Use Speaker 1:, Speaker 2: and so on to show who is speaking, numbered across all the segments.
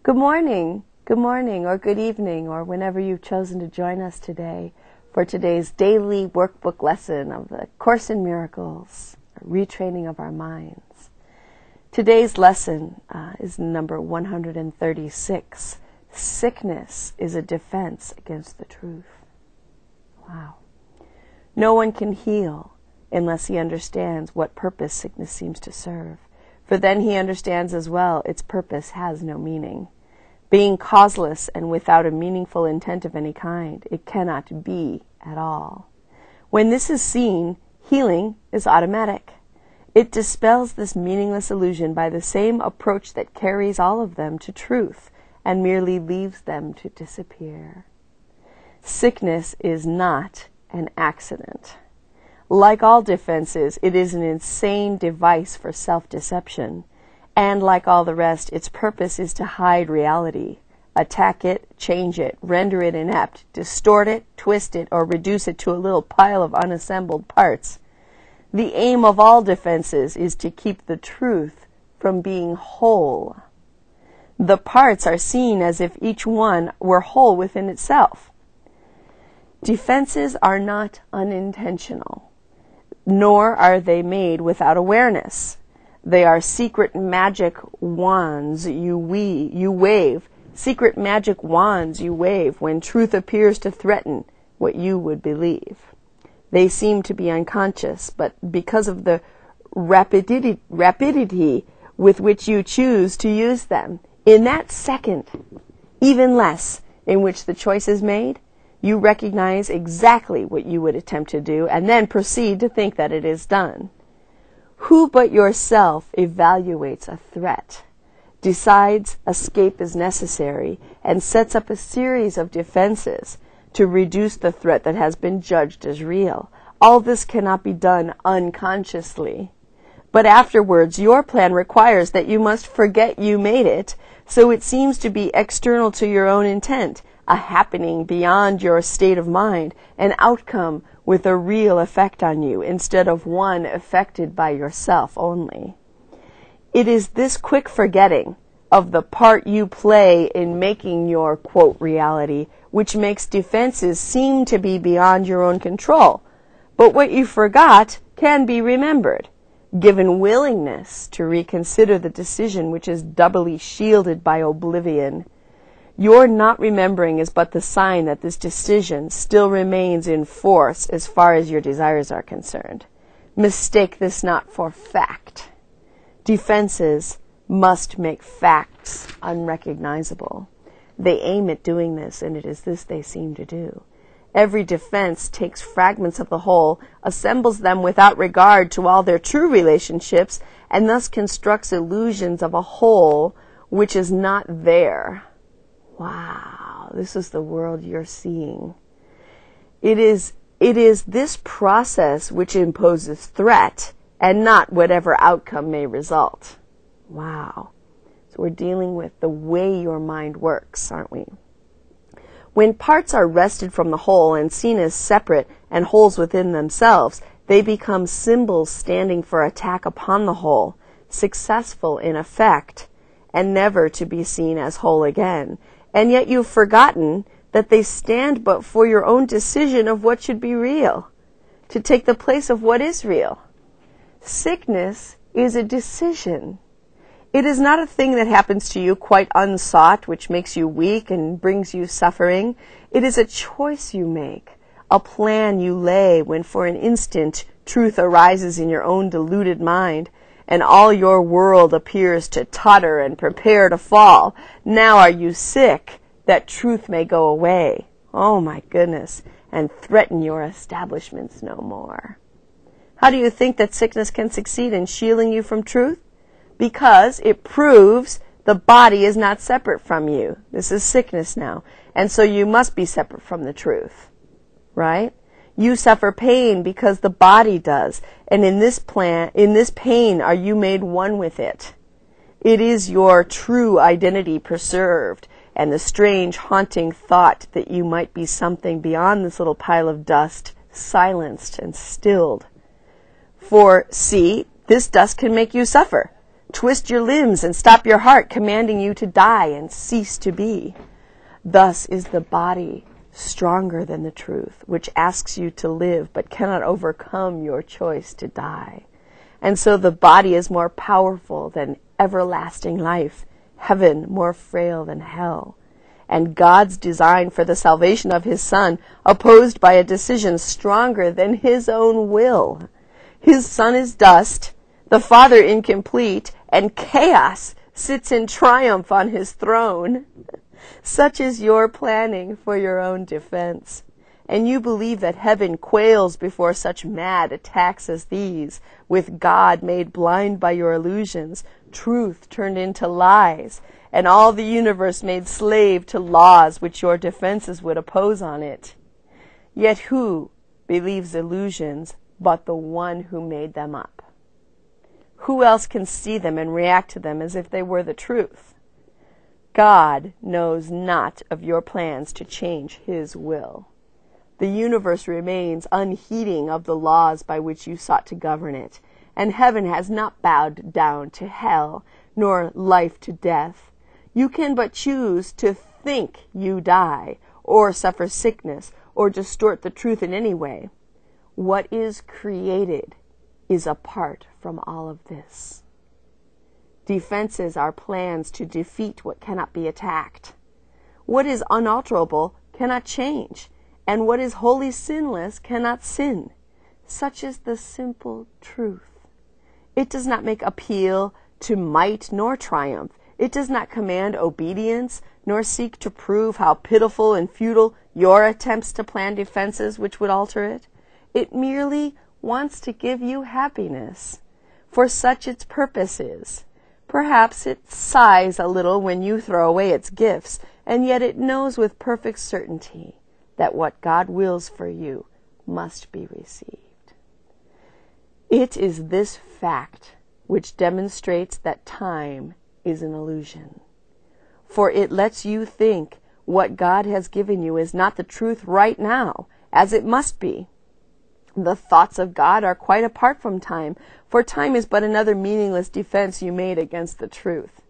Speaker 1: Good morning, or good evening, or whenever you've chosen to join us today for today's daily workbook lesson of the Course in Miracles, a retraining of our minds. Today's lesson is number 136. Sickness is a defense against the truth. Wow. No one can heal unless he understands what purpose sickness seems to serve. For then he understands as well its purpose has no meaning. Being causeless and without a meaningful intent of any kind, it cannot be at all. When this is seen, healing is automatic. It dispels this meaningless illusion by the same approach that carries all of them to truth and merely leaves them to disappear. Sickness is not an accident. Like all defenses, it is an insane device for self-deception. And like all the rest, its purpose is to hide reality, attack it, change it, render it inept, distort it, twist it, or reduce it to a little pile of unassembled parts. The aim of all defenses is to keep the truth from being whole. The parts are seen as if each one were whole within itself. Defenses are not unintentional, nor are they made without awareness. They are secret magic wands you wave, secret magic wands you wave when truth appears to threaten what you would believe. They seem to be unconscious, but because of the rapidity with which you choose to use them, in that second, even less, in which the choice is made, you recognize exactly what you would attempt to do and then proceed to think that it is done. Who but yourself evaluates a threat, decides escape is necessary, and sets up a series of defenses to reduce the threat that has been judged as real? All this cannot be done unconsciously. But afterwards, your plan requires that you must forget you made it, so it seems to be external to your own intent, a happening beyond your state of mind, an outcome with a real effect on you instead of one affected by yourself only. It is this quick forgetting of the part you play in making your, quote, reality, which makes defenses seem to be beyond your own control. But what you forgot can be remembered, given willingness to reconsider the decision which is doubly shielded by oblivion. Your not remembering is but the sign that this decision still remains in force as far as your desires are concerned. Mistake this not for fact. Defenses must make facts unrecognizable. They aim at doing this, and it is this they seem to do. Every defense takes fragments of the whole, assembles them without regard to all their true relationships, and thus constructs illusions of a whole which is not there. Wow, this is the world you're seeing. It is this process which imposes threat and not whatever outcome may result. Wow. So we're dealing with the way your mind works, aren't we? When parts are wrested from the whole and seen as separate and wholes within themselves, they become symbols standing for attack upon the whole, successful in effect, and never to be seen as whole again. And yet you've forgotten that they stand but for your own decision of what should be real, to take the place of what is real. Sickness is a decision. It is not a thing that happens to you quite unsought, which makes you weak and brings you suffering. It is a choice you make, a plan you lay when for an instant truth arises in your own deluded mind, and all your world appears to totter and prepare to fall. Now are you sick that truth may go away, oh my goodness, and threaten your establishments no more? How do you think that sickness can succeed in shielding you from truth? Because it proves the body is not separate from you. This is sickness now, and so you must be separate from the truth, right? You suffer pain because the body does, and in this pain are you made one with it. It is your true identity preserved, and the strange, haunting thought that you might be something beyond this little pile of dust silenced and stilled. For, see, this dust can make you suffer. twist your limbs and stop your heart, commanding you to die and cease to be. Thus is the body stronger than the truth, which asks you to live but cannot overcome your choice to die. And so the body is more powerful than everlasting life, heaven more frail than hell, and God's design for the salvation of his Son opposed by a decision stronger than his own will. His Son is dust, the Father incomplete, and chaos sits in triumph on his throne. Such is your planning for your own defense. And you believe that heaven quails before such mad attacks as these, with God made blind by your illusions, truth turned into lies, and all the universe made slave to laws which your defenses would oppose on it. Yet who believes illusions but the one who made them up? Who else can see them and react to them as if they were the truth? God knows not of your plans to change his will. The universe remains unheeding of the laws by which you sought to govern it, and heaven has not bowed down to hell, nor life to death. You can but choose to think you die, or suffer sickness, or distort the truth in any way. What is created is apart from all of this. Defenses are plans to defeat what cannot be attacked. What is unalterable cannot change, and what is wholly sinless cannot sin. Such is the simple truth. It does not make appeal to might nor triumph. It does not command obedience, nor seek to prove how pitiful and futile your attempts to plan defenses which would alter it. It merely wants to give you happiness, for such its purpose is. Perhaps it sighs a little when you throw away its gifts, and yet it knows with perfect certainty that what God wills for you must be received. It is this fact which demonstrates that time is an illusion, for it lets you think what God has given you is not the truth right now, as it must be. The thoughts of God are quite apart from time, for time is but another meaningless defense you made against the truth.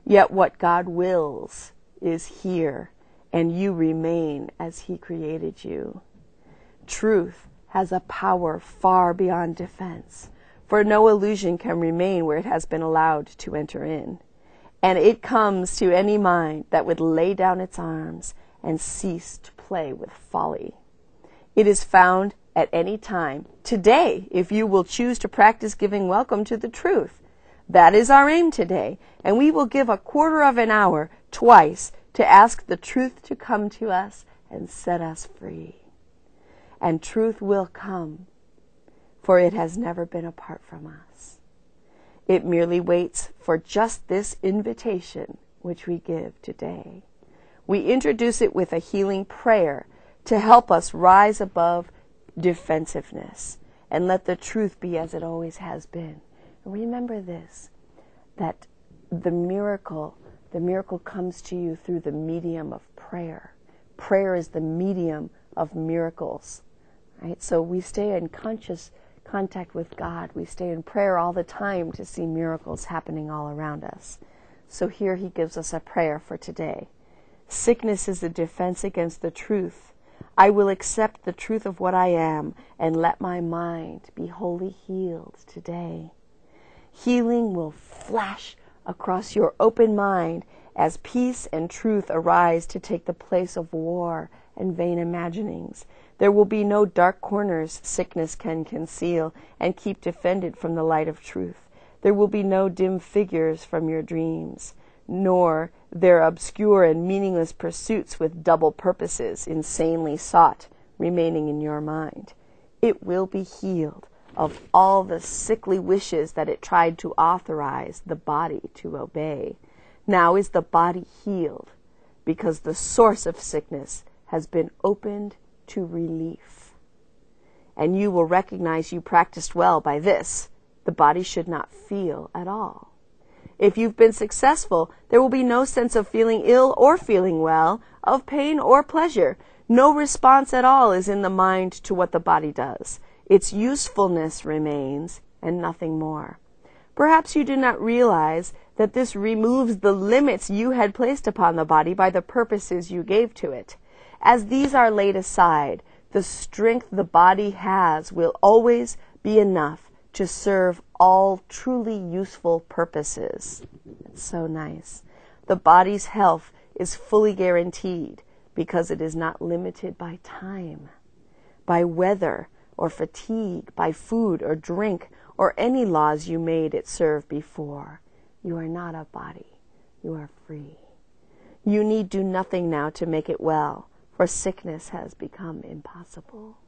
Speaker 1: Yet what God wills is here, and you remain as he created you. Truth has a power far beyond defense, for no illusion can remain where it has been allowed to enter in. And it comes to any mind that would lay down its arms and cease to play with folly. It is found at any time, today, if you will choose to practice giving welcome to the truth. That is our aim today, and we will give a quarter of an hour twice to ask the truth to come to us and set us free. And truth will come, for it has never been apart from us. It merely waits for just this invitation which we give today. We introduce it with a healing prayer to help us rise above defensiveness and let the truth be as it always has been. Remember this, that the miracle comes to you through the medium of prayer. Prayer is the medium of miracles, right? So we stay in conscious contact with God. We stay in prayer all the time to see miracles happening all around us. So here he gives us a prayer for today. Sickness is a defense against the truth. I will accept the truth of what I am and let my mind be wholly healed today. Healing will flash across your open mind as peace and truth arise to take the place of war and vain imaginings. There will be no dark corners sickness can conceal and keep defended from the light of truth. There will be no dim figures from your dreams, nor their obscure and meaningless pursuits with double purposes insanely sought remaining in your mind. It will be healed of all the sickly wishes that it tried to authorize the body to obey. Now is the body healed because the source of sickness has been opened to relief. And you will recognize you practiced well by this. The body should not feel at all. If you've been successful, there will be no sense of feeling ill or feeling well, of pain or pleasure. No response at all is in the mind to what the body does. Its usefulness remains and nothing more. Perhaps you do not realize that this removes the limits you had placed upon the body by the purposes you gave to it. As these are laid aside, the strength the body has will always be enough to serve all truly useful purposes. It's so nice. The body's health is fully guaranteed because it is not limited by time, by weather or fatigue, by food or drink, or any laws you made it serve before. You are not a body. You are free. You need do nothing now to make it well, for sickness has become impossible.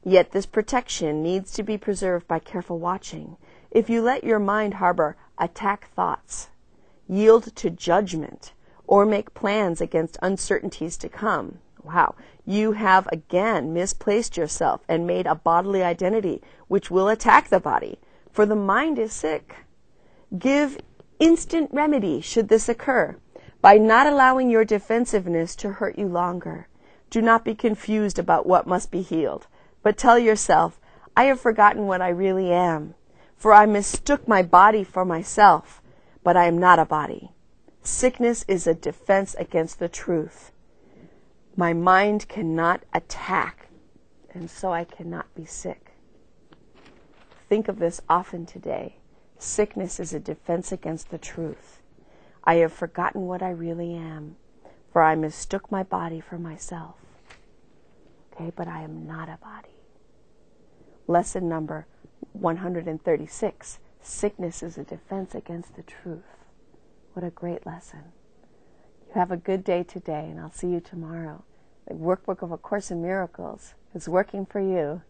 Speaker 1: Yet this protection needs to be preserved by careful watching. If you let your mind harbor attack thoughts, yield to judgment, or make plans against uncertainties to come, wow, you have again misplaced yourself and made a bodily identity which will attack the body, for the mind is sick. Give instant remedy should this occur, by not allowing your defensiveness to hurt you longer. Do not be confused about what must be healed, but tell yourself, I have forgotten what I really am, for I mistook my body for myself, but I am not a body. Sickness is a defense against the truth. My mind cannot attack, and so I cannot be sick. Think of this often today. Sickness is a defense against the truth. I have forgotten what I really am, for I mistook my body for myself. Okay, but I am not a body. Lesson number 136. Sickness is a defense against the truth. What a great lesson. You have a good day today, and I'll see you tomorrow. The workbook of A Course in Miracles is working for you.